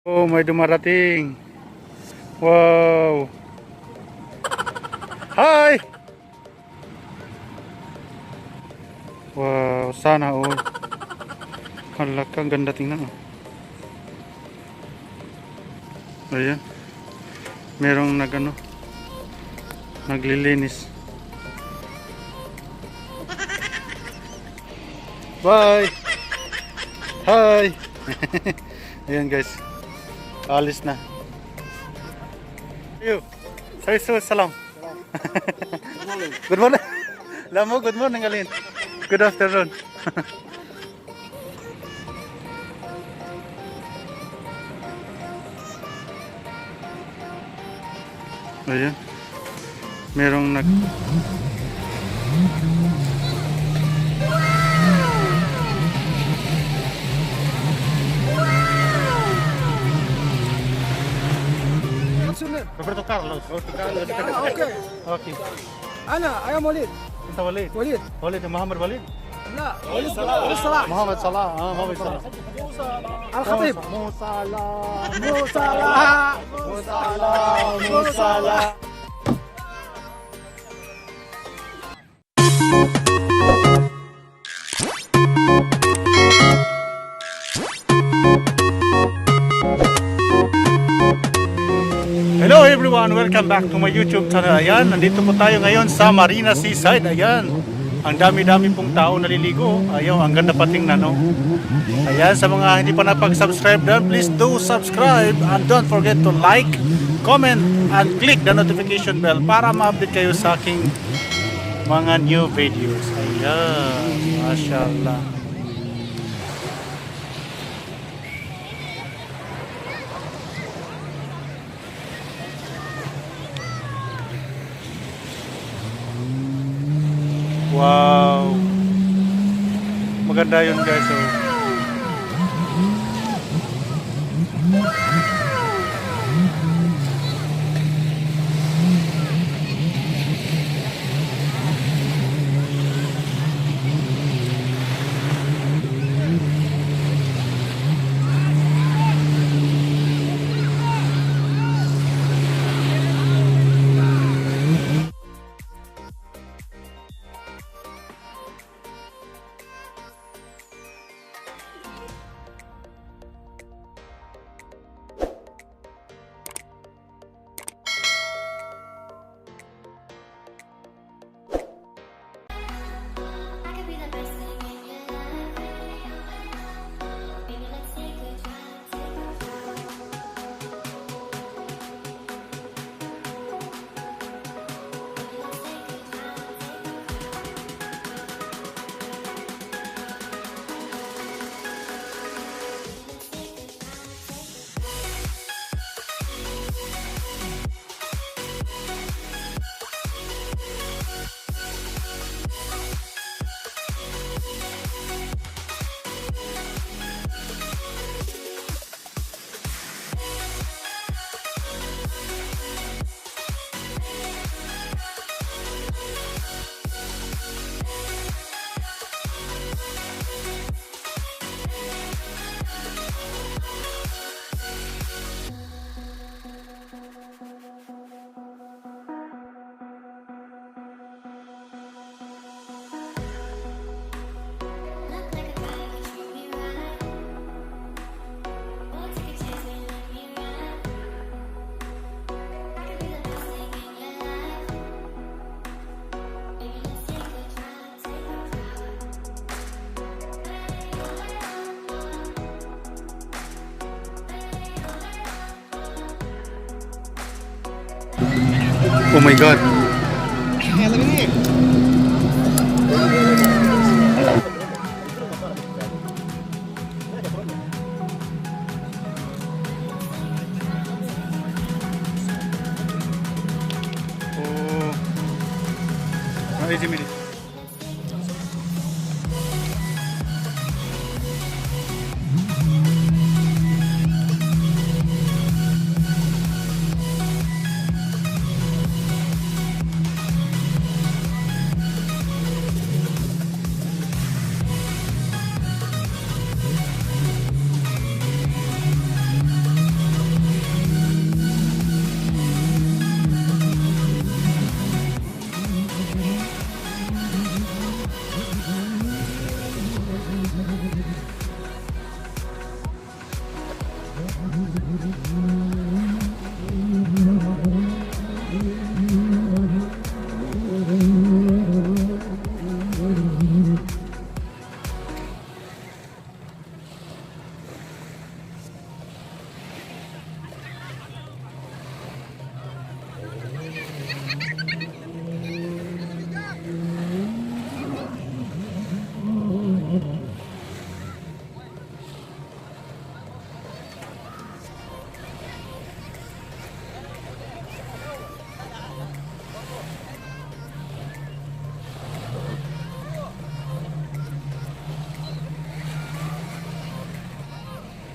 Oh, may dumarating. Wow. Hi. Wow, sana all. Halaka, ang ganda tingnan oh. Ayan. Merong naglilinis. Bye. Hi. Ayan guys. Alis na. Yo. Salam. Good morning. Lamo, good morning Alin. Good afternoon. Ayan. Merong Roberto Carlos. اوكي Okay. انا وليد Ito Walid. Walid, Muhammad Walid. لا وليد صلاح Muhammad Salah. Muhammad Salah. الخطيب Mo Salah. مو صلاح Hello everyone, welcome back to my YouTube channel. Ayan, nandito po tayo ngayon sa Marina Seaside. Ayan, ang dami-dami pong tao naliligo. Ayun, ang ganda pating no? Ayan, sa mga hindi pa napag-subscribe dyan, please do subscribe and don't forget to like, comment, and click the notification bell para ma-update kayo sa aking mga new videos. Ayan, mashallah. Wow. Maganda yun guys. Oh. Oh my God. Oh. Easy minute.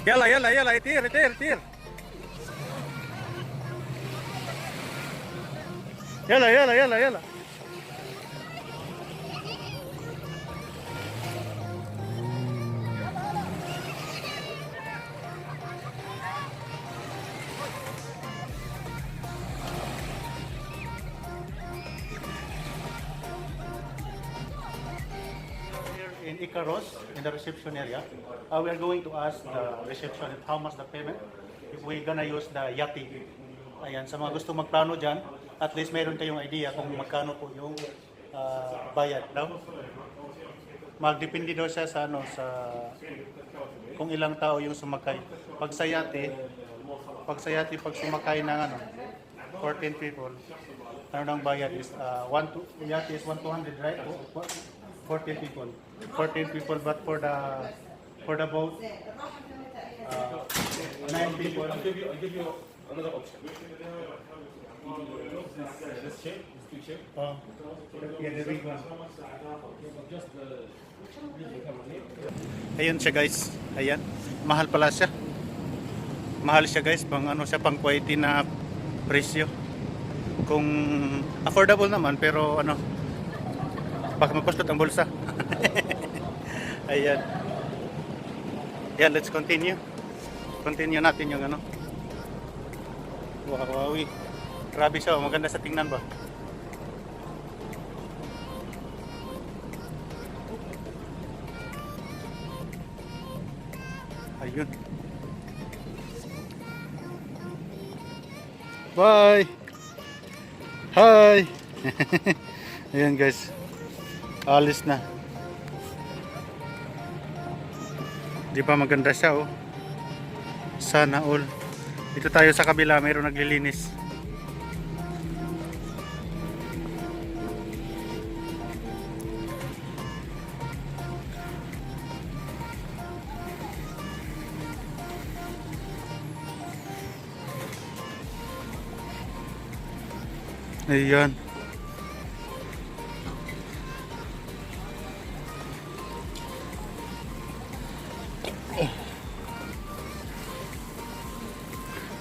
يلا يلا يلا يطير يطير يطير يلا يلا يلا يلا in IKARUS, in the reception area, we are going to ask the receptionist how much the payment if we're gonna use the YACHT. Ayan, sa mga gusto magplano dyan, at least meron kayong idea kung magkano po yung bayad daw. Magdepende daw siya sa ano, sa kung ilang tao yung sumakay. Pag sa yate, pag sumakay ng ano, 14 people, ano nang bayad is yate is 1,200, right? 14 people. 14 people, but for the boat, 9 people. I'll give you another option. This shape, this big shape. Yeah, the big one. Just the Ayun siya guys. Ayan. Mahal pala siya. Mahal siya guys. Pang ano siya, pang Kuwaiti na presyo. Kung affordable naman, pero ano, baka magpastot ang bulsa. Ayan. Yan, let's continue. Continue natin yung ano. Wow, grabe siya. Maganda sa tingnan ba? Ayun. Bye. Hi. Ayan guys. Alis na. Di ba maganda siya oh. Sana all. Dito tayo sa kabila, mayroon naglilinis. Ayan.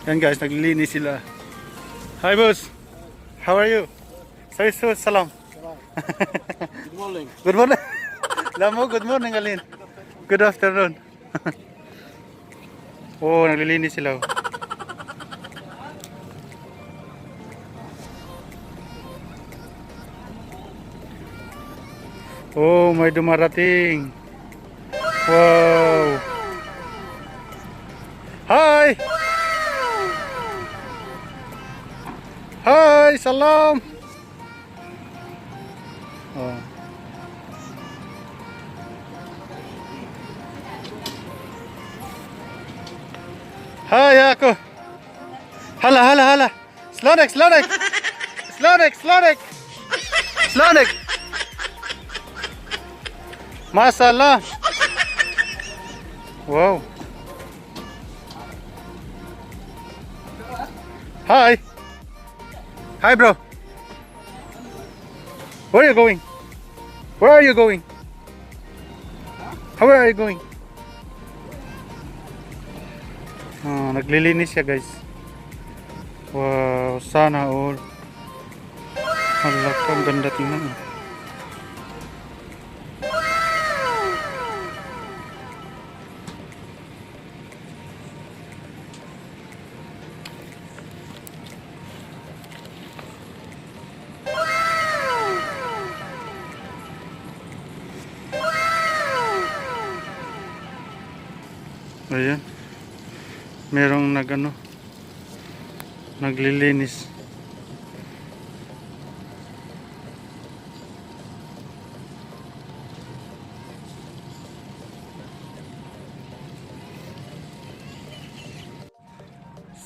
Yan guys, naglilinis sila. Hi boss. How are you? Say salam. Good morning. Good morning. Lamo, good morning Alin. Good afternoon. Oh, naglilinis sila. Oh, may dumarating. Wow. Hi. Hi, salam. Oh. Hi ako. Hala hala hala. Slonek, slonek. Slonek, slonek. Slonek. Masalah. Wow. Hi. Hi bro. Where are you going? Where are you going? Where are you going? Oh, naglilinis siya guys. Wow, sana all. Hala, ang ganda tingnan. Ayan. merong naglilinis.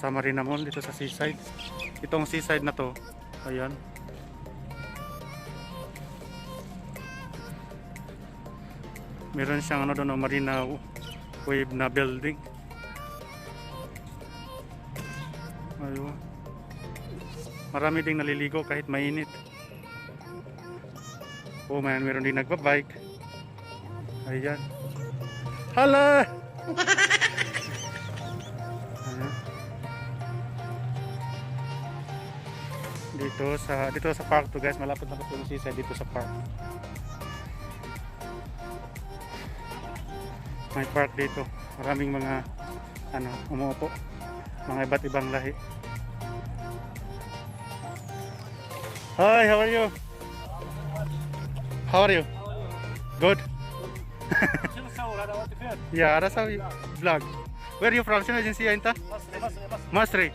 Sa Marina Mall dito sa Seaside. Itong Seaside na to, ayan. Meron siyang doon ng Marina Wave na building. Ayun. Marami ding naliligo kahit mainit. Oh man, meron din nagbabike. Ayan. Hala! Ayan. Dito sa park to guys, malapit na po yung Seaside dito sa park. May park dito. Maraming mga umuupo. Mga iba't ibang lahi. Hi, how are you? How are you? Good. Yeah, ada sa vlog. Where are you from? Sino agency inta? Masri.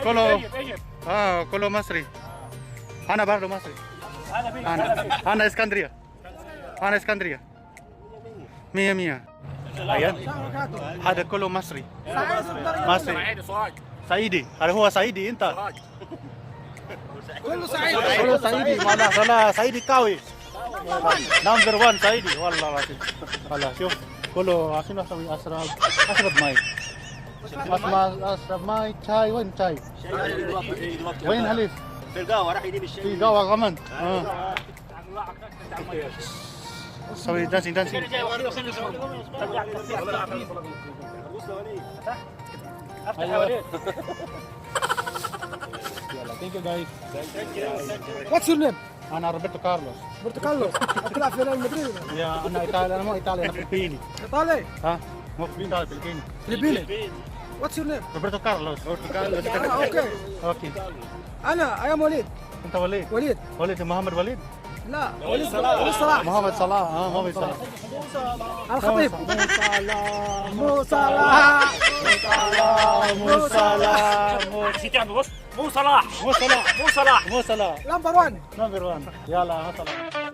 Kolo. Kolo Masri. Ana Bardo Masri. Ana Iskandria. Ana Iskandria. Mia. Ayan. Ada Kolo Masri. Masri. Saidi. Ada huwa Saidi inta. Kolo Saidi. Mana salah Saidi kawi. Number 1 Saidi. Wallah rasid. Wala. Shuf. Kolo asin asawi asrab mai. Asrab mai chai wen chai. Wen halif. في القهوة كمان. سوي dancing. Thank you guys. What's your name? أنا روبرتو كارلوس. Roberto Carlos. هتلعب في ريال مدريد؟ يا أنا إيطالي. أنا مو إيطالي، أنا فلبيني. إيطالي؟ ها؟ مو فلبيني، فلبيني. فلبيني. What's your name? روبرتو كارلوس. اوكي. انا ام وليد. أنت وليد؟ وليد محمد وليد؟ لا وليد صلاح. محمد صلاح. محمد صلاح. الخطيب. مو صلاح. مو صلاح. نمبر 1. يلا صلاح.